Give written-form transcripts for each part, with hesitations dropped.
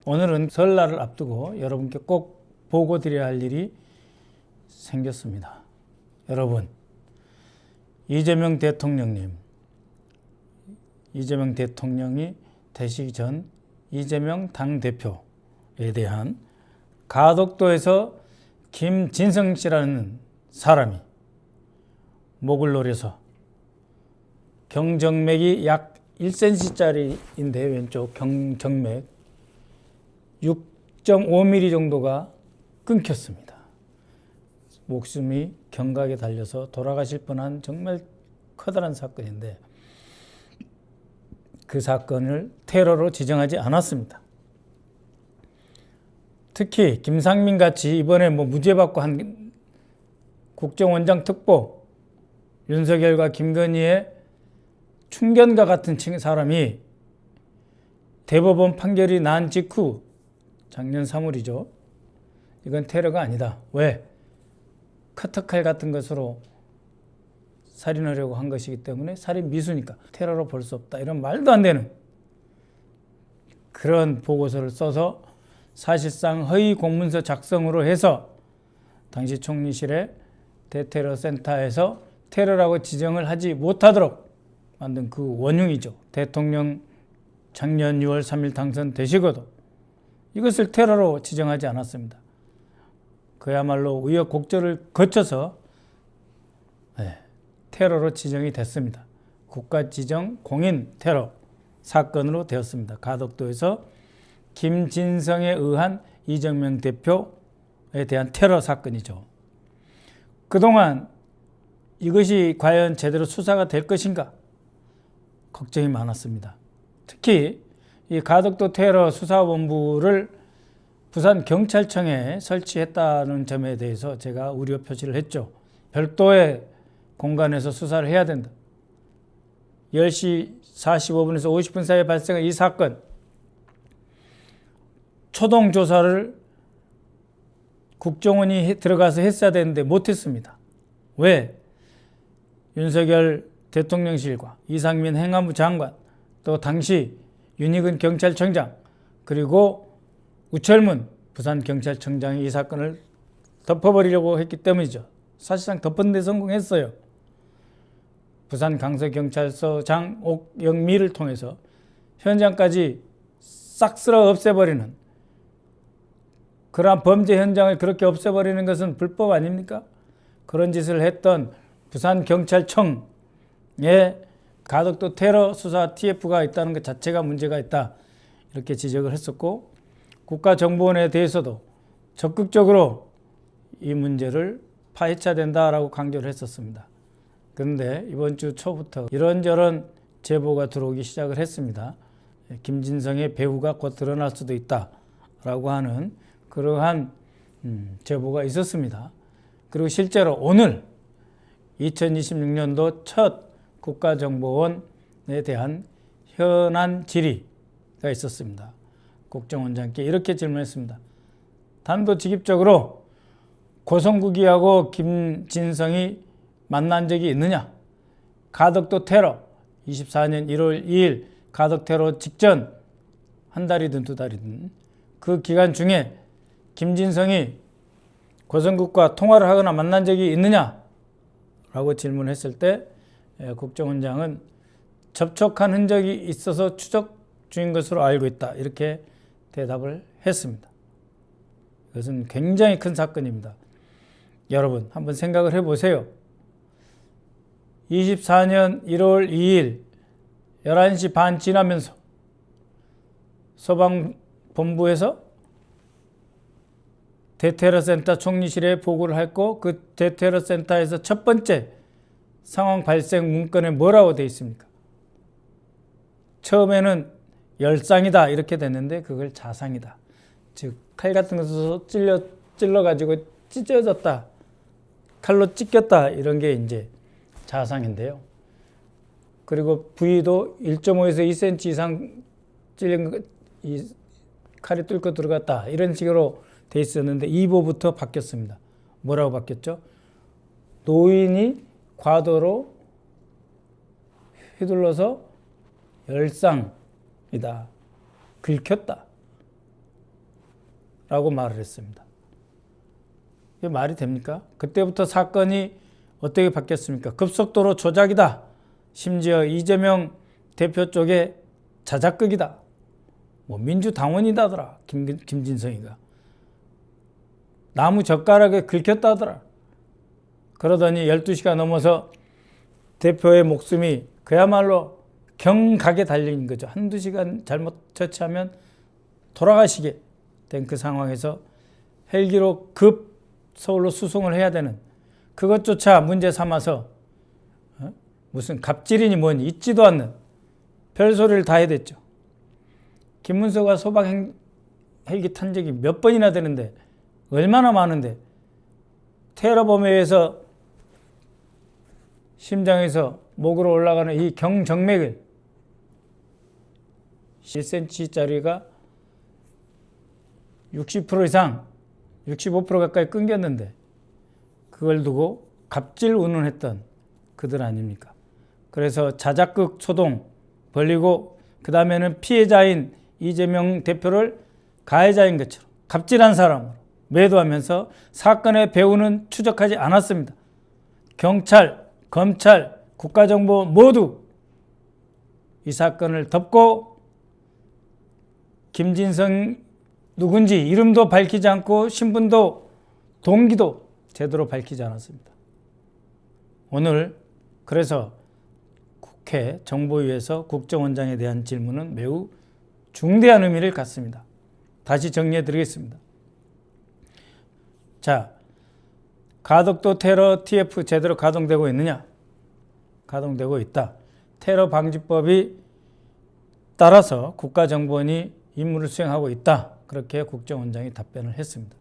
오늘은 설날을 앞두고 여러분께 꼭 보고 드려야 할 일이 생겼습니다. 여러분, 이재명 대통령이 되시기 전 이재명 당대표에 대한 가덕도에서 김진성 씨라는 사람이 목을 노려서 경정맥이 약 1cm짜리인데 왼쪽 경정맥 6.5mm 정도가 끊겼습니다. 목숨이 경각에 달려서 돌아가실 뻔한 정말 커다란 사건인데 그 사건을 테러로 지정하지 않았습니다. 특히 김상민 같이 이번에 무죄 받고 한 국정원장 특보 윤석열과 김건희의 충견과 같은 사람이 대법원 판결이 난 직후 작년 3월이죠. 이건 테러가 아니다. 왜? 커터칼 같은 것으로 살인하려고 한 것이기 때문에 살인 미수니까 테러로 볼 수 없다. 이런 말도 안 되는 그런 보고서를 써서 사실상 허위 공문서 작성으로 해서 당시 총리실의 대테러 센터에서 테러라고 지정을 하지 못하도록 만든 그 원흉이죠. 대통령 작년 6월 3일 당선되시고도 이것을 테러로 지정하지 않았습니다. 그야말로 우여곡절을 거쳐서 테러로 지정이 됐습니다. 국가 지정 공인 테러 사건으로 되었습니다. 가덕도에서 김진성에 의한 이재명 대표에 대한 테러 사건이죠. 그동안 이것이 과연 제대로 수사가 될 것인가 걱정이 많았습니다. 특히 이 가덕도 테러 수사본부를 부산경찰청에 설치했다는 점에 대해서 제가 우려 표시를 했죠. 별도의 공간에서 수사를 해야 된다. 10시 45분에서 50분 사이에 발생한 이 사건 초동 조사를 국정원이 들어가서 했어야 되는데 못했습니다. 왜? 윤석열 대통령실과 이상민 행안부 장관 또 당시 윤희근 경찰청장 그리고 우철문 부산경찰청장이 이 사건을 덮어버리려고 했기 때문이죠. 사실상 덮은 데 성공했어요. 부산강서경찰서장 옥영미를 통해서 현장까지 싹 쓸어 없애버리는 그러한 범죄 현장을 그렇게 없애버리는 것은 불법 아닙니까? 그런 짓을 했던 부산경찰청에 가덕도 테러 수사 TF가 있다는 것 자체가 문제가 있다. 이렇게 지적을 했었고 국가정보원에 대해서도 적극적으로 이 문제를 파헤쳐야 된다라고 강조를 했었습니다. 그런데 이번 주 초부터 이런저런 제보가 들어오기 시작을 했습니다. 김진성의 배후가 곧 드러날 수도 있다라고 하는 그러한 제보가 있었습니다. 그리고 실제로 오늘 2026년도 첫 국가정보원에 대한 현안 질의가 있었습니다. 국정원장께 이렇게 질문했습니다. 단도직입적으로 고성국이하고 김진성이 만난 적이 있느냐? 가덕도 테러 24년 1월 2일 가덕 테러 직전 한 달이든 두 달이든 그 기간 중에 김진성이 고성국과 통화를 하거나 만난 적이 있느냐? 라고 질문했을 때 국정원장은 접촉한 흔적이 있어서 추적 중인 것으로 알고 있다. 이렇게 대답을 했습니다. 이것은 굉장히 큰 사건입니다. 여러분 한번 생각을 해보세요. 24년 1월 2일 11시 반 지나면서 소방본부에서 대테러센터 총리실에 보고를 했고 그 대테러센터에서 첫 번째 상황 발생 문건에 뭐라고 되어 있습니까? 처음에는 열상이다 이렇게 됐는데 그걸 자상이다. 즉 칼 같은 것으로 찔러가지고 찢어졌다. 칼로 찢겼다. 이런 게 이제 자상인데요. 그리고 부위도 1.5에서 2cm 이상 찔린 이 칼이 뚫고 들어갔다. 이런 식으로 돼 있었는데 2부부터 바뀌었습니다. 뭐라고 바뀌었죠? 노인이 과도로 휘둘러서 열상이다. 긁혔다. 라고 말을 했습니다. 이게 말이 됩니까? 그때부터 사건이 어떻게 바뀌었습니까? 급속도로 조작이다. 심지어 이재명 대표 쪽에 자작극이다. 뭐 민주당원이다더라. 김진성이가. 나무 젓가락에 긁혔다더라. 그러더니 12시가 넘어서 대표의 목숨이 그야말로 경각에 달린 거죠. 한두 시간 잘못 처치하면 돌아가시게 된 그 상황에서 헬기로 급 서울로 수송을 해야 되는 그것조차 문제 삼아서 무슨 갑질이니 뭐니 있지도 않는 별소리를 다 해댔죠. 김문수가 소방 헬기 탄 적이 몇 번이나 되는데 얼마나 많은데 테러범에 의해서 심장에서 목으로 올라가는 이 경정맥을 1cm짜리가 60% 이상 65% 가까이 끊겼는데 그걸 두고 갑질 운운했던 그들 아닙니까? 그래서 자작극 소동 벌리고 그 다음에는 피해자인 이재명 대표를 가해자인 것처럼 갑질한 사람으로 매도하면서 사건의 배후는 추적하지 않았습니다. 경찰, 검찰, 국가정보 모두 이 사건을 덮고 김진성 누군지 이름도 밝히지 않고 신분도 동기도 제대로 밝히지 않았습니다. 오늘 그래서 국회 정보위에서 국정원장에 대한 질문은 매우 중대한 의미를 갖습니다. 다시 정리해 드리겠습니다. 자, 가덕도 테러 TF 제대로 가동되고 있느냐? 가동되고 있다. 테러 방지법이 따라서 국가정보원이 임무를 수행하고 있다. 그렇게 국정원장이 답변을 했습니다.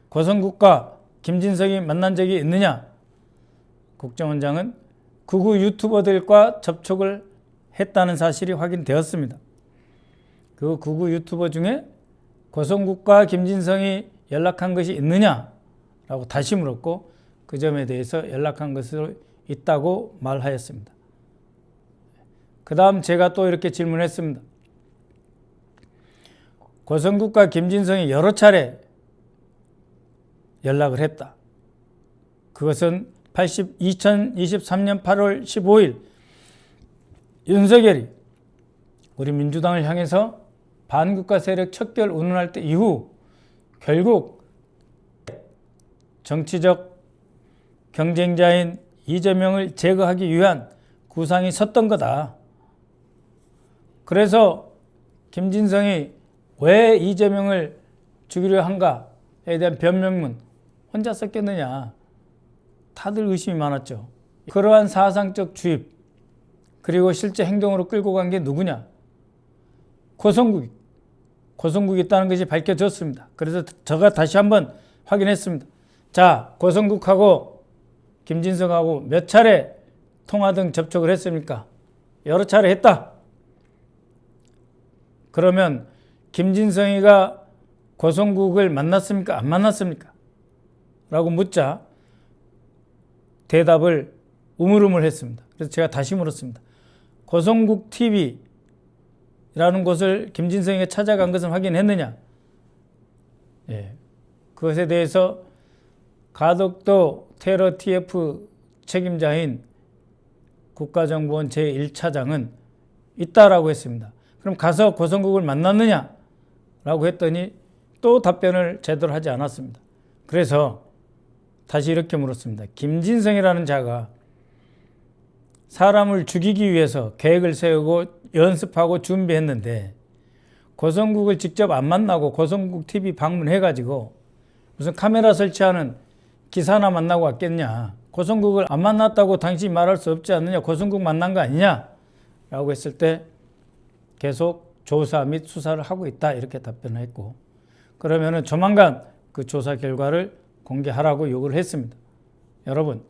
고성국과 김진성이 만난 적이 있느냐? 국정원장은 극우 유튜버들과 접촉을 했다는 사실이 확인되었습니다. 그 극우 유튜버 중에 고성국과 김진성이 연락한 것이 있느냐? 라고 다시 물었고 그 점에 대해서 연락한 것으로 있다고 말하였습니다. 그 다음 제가 또 이렇게 질문했습니다. 고성국과 김진성이 여러 차례 연락을 했다. 그것은 2023년 8월 15일 윤석열이 우리 민주당을 향해서 반국가 세력 척결 운운할 때 이후 결국 정치적 경쟁자인 이재명을 제거하기 위한 구상이 섰던 거다. 그래서 김진성이 왜 이재명을 죽이려 한가에 대한 변명문 혼자 썼겠느냐. 다들 의심이 많았죠. 그러한 사상적 주입 그리고 실제 행동으로 끌고 간 게 누구냐. 고성국이 있다는 것이 밝혀졌습니다. 그래서 제가 다시 한번 확인했습니다. 자, 고성국하고 김진성하고 몇 차례 통화 등 접촉을 했습니까? 여러 차례 했다. 그러면 김진성이가 고성국을 만났습니까? 안 만났습니까? 라고 묻자 대답을 우물우물했습니다. 그래서 제가 다시 물었습니다. 고성국 TV라는 곳을 김진성이가 찾아간 것은 확인했느냐? 예, 그것에 대해서 가덕도 테러 TF 책임자인 국가정보원 제1차장은 있다라고 했습니다. 그럼 가서 고성국을 만났느냐? 라고 했더니 또 답변을 제대로 하지 않았습니다. 그래서 다시 이렇게 물었습니다. 김진성이라는 자가 사람을 죽이기 위해서 계획을 세우고 연습하고 준비했는데 고성국을 직접 안 만나고 고성국 TV 방문해가지고 무슨 카메라 설치하는 기사나 만나고 왔겠냐. 고성국을 안 만났다고 당신이 말할 수 없지 않느냐. 고성국 만난 거 아니냐. 라고 했을 때 계속 조사 및 수사를 하고 있다. 이렇게 답변을 했고 그러면은 조만간 그 조사 결과를 공개하라고 요구를 했습니다. 여러분,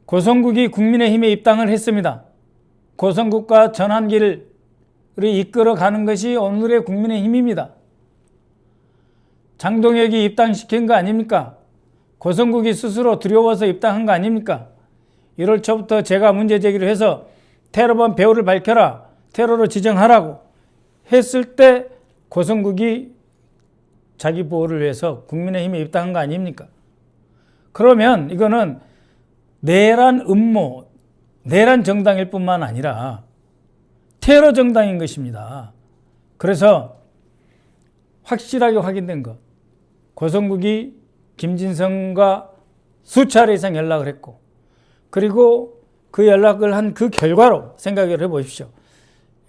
고성국이 국민의힘에 입당을 했습니다. 고성국과 전환기를 이끌어가는 것이 오늘의 국민의힘입니다. 장동혁이 입당시킨 거 아닙니까? 고성국이 스스로 두려워서 입당한 거 아닙니까? 1월 초부터 제가 문제 제기를 해서 테러범 배후를 밝혀라, 테러로 지정하라고 했을 때 고성국이 자기 보호를 위해서 국민의힘에 입당한 거 아닙니까? 그러면 이거는 내란 음모, 내란 정당일 뿐만 아니라 테러 정당인 것입니다. 그래서 확실하게 확인된 것, 고성국이 김진성과 수차례 이상 연락을 했고, 그리고 그 연락을 한 그 결과로 생각을 해보십시오.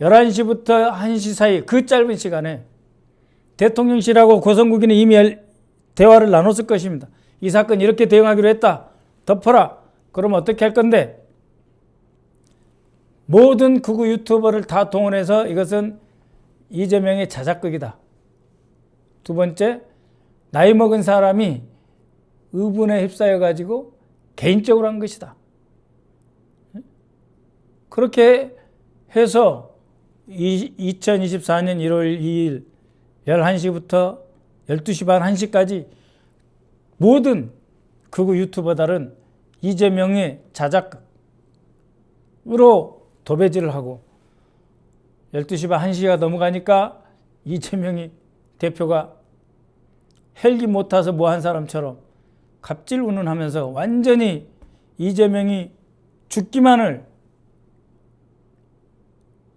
11시부터 1시 사이 그 짧은 시간에 대통령실하고 고성국이는 이미 대화를 나눴을 것입니다. 이 사건 이렇게 대응하기로 했다. 덮어라. 그러면 어떻게 할 건데? 모든 극우 유튜버를 다 동원해서 이것은 이재명의 자작극이다. 두 번째, 나이 먹은 사람이 의분에 휩싸여 가지고 개인적으로 한 것이다. 그렇게 해서 2024년 1월 2일 11시부터 12시 반 1시까지 모든 극우 유튜버들은 이재명의 자작극으로 도배질을 하고 12시 반 1시가 넘어가니까 이재명이 대표가 헬기 못 타서 뭐 한 사람처럼 갑질 운운하면서 완전히 이재명이 죽기만을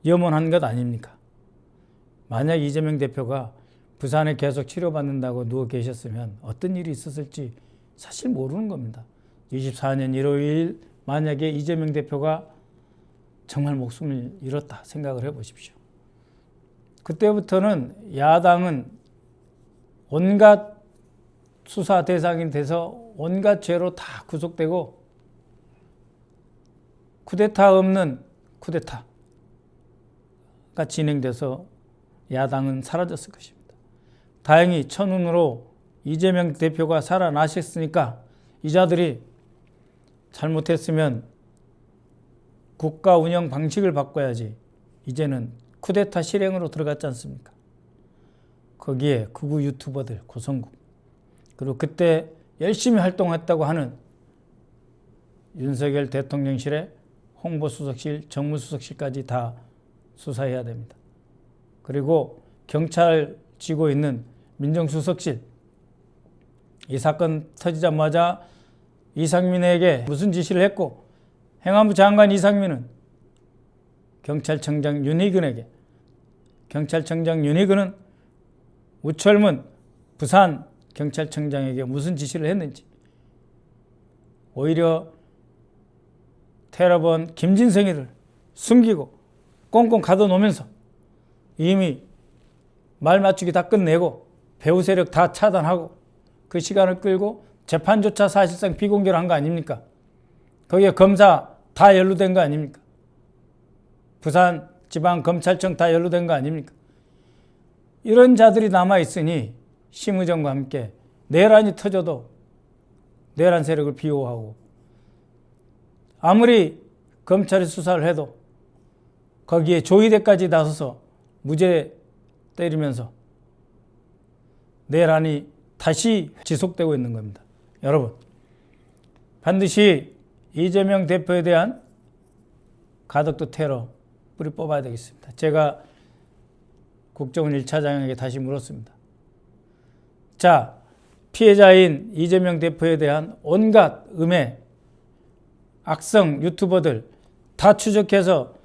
염원한 것 아닙니까? 만약 이재명 대표가 부산에 계속 치료받는다고 누워 계셨으면 어떤 일이 있었을지 사실 모르는 겁니다. 24년 1월 2일 만약에 이재명 대표가 정말 목숨을 잃었다 생각을 해보십시오. 그때부터는 야당은 온갖 수사 대상이 돼서 온갖 죄로 다 구속되고 쿠데타 없는 쿠데타가 진행돼서 야당은 사라졌을 것입니다. 다행히 천운으로 이재명 대표가 살아나셨으니까 이자들이 잘못했으면 국가 운영 방식을 바꿔야지 이제는 쿠데타 실행으로 들어갔지 않습니까? 거기에 극우 유튜버들 고성국 그리고 그때 열심히 활동했다고 하는 윤석열 대통령실의 홍보수석실, 정무수석실까지 다 수사해야 됩니다. 그리고 경찰 쥐고 있는 민정수석실, 이 사건 터지자마자 이상민에게 무슨 지시를 했고 행안부 장관 이상민은 경찰청장 윤희근에게, 경찰청장 윤희근은 우철문 부산 경찰청장에게 무슨 지시를 했는지, 오히려 테러범 김진성이를 숨기고 꽁꽁 가둬놓으면서 이미 말 맞추기 다 끝내고 배후 세력 다 차단하고 그 시간을 끌고 재판조차 사실상 비공개로 한 거 아닙니까? 거기에 검사 다 연루된 거 아닙니까? 부산 지방검찰청 다 연루된 거 아닙니까? 이런 자들이 남아있으니 심의정과 함께 내란이 터져도 내란 세력을 비호하고 아무리 검찰이 수사를 해도 거기에 조의대까지 나서서 무죄 때리면서 내란이 다시 지속되고 있는 겁니다. 여러분, 반드시 이재명 대표에 대한 가덕도 테러 뿌리 뽑아야 되겠습니다. 제가 국정원 1차장에게 다시 물었습니다. 자, 피해자인 이재명 대표에 대한 온갖 음해, 악성 유튜버들 다 추적해서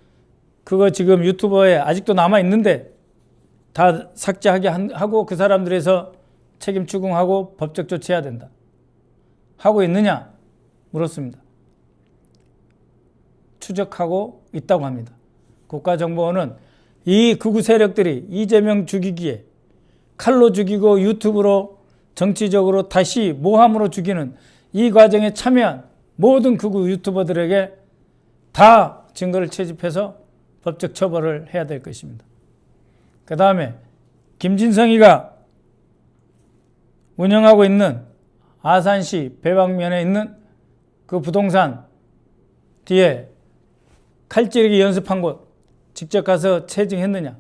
그거 지금 유튜버에 아직도 남아있는데 다 삭제하게 하고 그 사람들에서 책임 추궁하고 법적 조치해야 된다. 하고 있느냐? 물었습니다. 추적하고 있다고 합니다. 국가정보원은 이 극우 세력들이 이재명 죽이기에 칼로 죽이고 유튜브로 정치적으로 다시 모함으로 죽이는 이 과정에 참여한 모든 극우 유튜버들에게 다 증거를 채집해서 법적 처벌을 해야 될 것입니다. 그 다음에 김진성이가 운영하고 있는 아산시 배방면에 있는 그 부동산 뒤에 칼찌르기 연습한 곳 직접 가서 체증했느냐?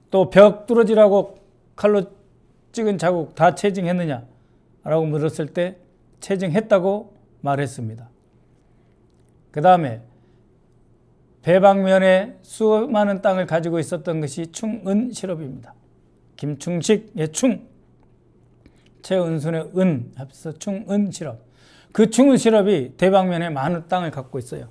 또 벽 뚫어지라고 칼로 찍은 자국 다 체증했느냐? 라고 물었을 때 체증했다고 말했습니다. 그 다음에 배방면에 수많은 땅을 가지고 있었던 것이 충은 실업입니다. 김충식의 충, 최은순의 은 합해서 충은 실업. 그 충은 실업이 대방면에 많은 땅을 갖고 있어요.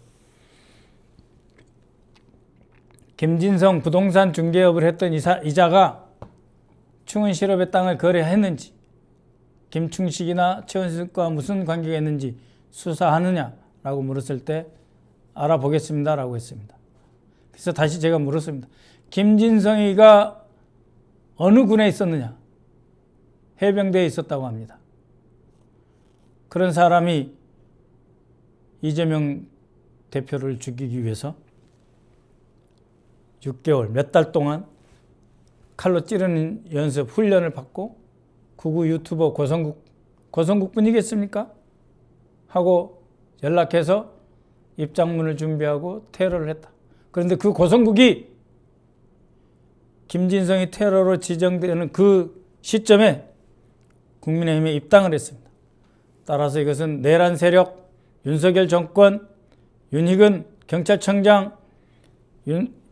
김진성 부동산 중개업을 했던 이자가 충은 실업의 땅을 거래했는지, 김충식이나 최은순과 무슨 관계가 있는지 수사하느냐라고 물었을 때 알아보겠습니다라고 했습니다. 그래서 다시 제가 물었습니다. 김진성이가 어느 군에 있었느냐? 해병대에 있었다고 합니다. 그런 사람이 이재명 대표를 죽이기 위해서 6개월, 몇 달 동안 칼로 찌르는 연습, 훈련을 받고 구구 유튜버 고성국 분이겠습니까? 하고 연락해서 입장문을 준비하고 테러를 했다. 그런데 그 고성국이 김진성이 테러로 지정되는 그 시점에 국민의힘에 입당을 했습니다. 따라서 이것은 내란 세력, 윤석열 정권, 윤희근 경찰청장,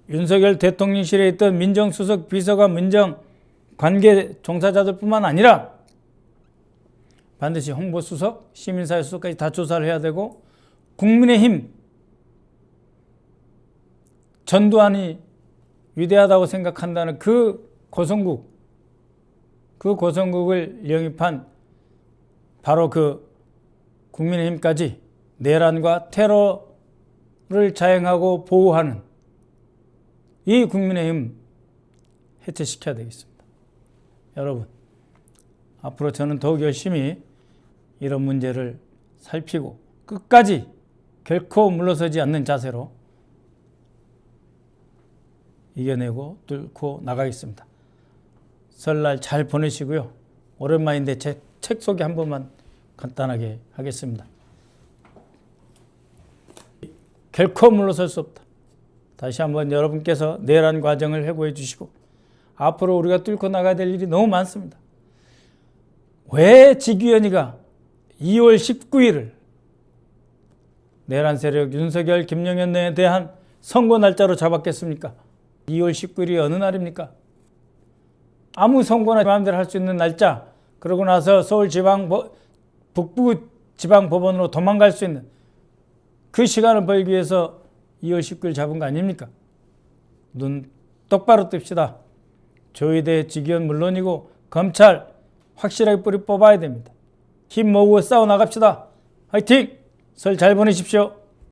윤석열 대통령실에 있던 민정수석, 비서관, 민정 관계 종사자들뿐만 아니라 반드시 홍보수석, 시민사회 수석까지 다 조사를 해야 되고, 국민의힘 전두환이 위대하다고 생각한다는 그 고성국을 영입한 바로 그 국민의힘까지 내란과 테러를 자행하고 보호하는 이 국민의힘 해체시켜야 되겠습니다. 여러분, 앞으로 저는 더욱 열심히 이런 문제를 살피고 끝까지 결코 물러서지 않는 자세로 이겨내고 뚫고 나가겠습니다. 설날 잘 보내시고요. 오랜만인데 제 책 소개 한 번만 간단하게 하겠습니다. 결코 물러설 수 없다. 다시 한번 여러분께서 내란 과정을 회고해 주시고, 앞으로 우리가 뚫고 나가야 될 일이 너무 많습니다. 왜 직위원회가 2월 19일을 내란 세력 윤석열, 김영현에 대한 선고 날짜로 잡았겠습니까? 2월 19일이 어느 날입니까? 아무 선고나 마음대로 할 수 있는 날짜, 그러고 나서 북부지방법원으로 도망갈 수 있는 그 시간을 벌기 위해서 2월 19일 잡은 거 아닙니까? 눈 똑바로 뜹시다. 조의대 직위원 물론이고 검찰 확실하게 뿌리 뽑아야 됩니다. 힘 모으고 싸워 나갑시다. 화이팅! 설 잘 보내십시오.